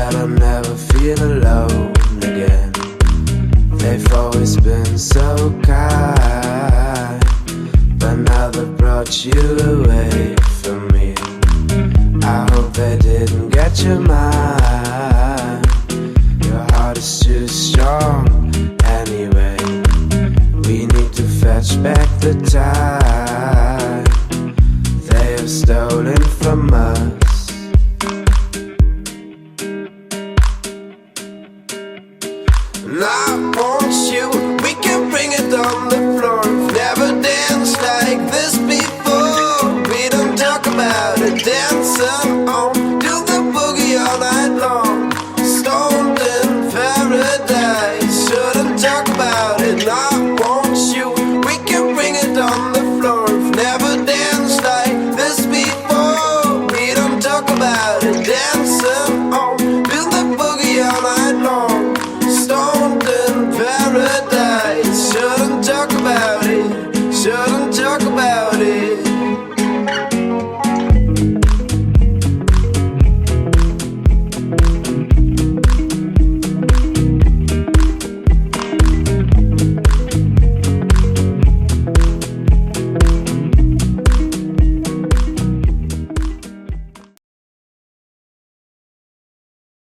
that I'll never feel alone again. They've always been so kind, but now they've brought you away from me. I hope they didn't get your mind. Your heart is too strong anyway. We need to fetch back the time they have stolen from us. And I want you, we can bring it on the floor. We've never danced like this before. We don't talk about it, dance on, do the boogie all night long.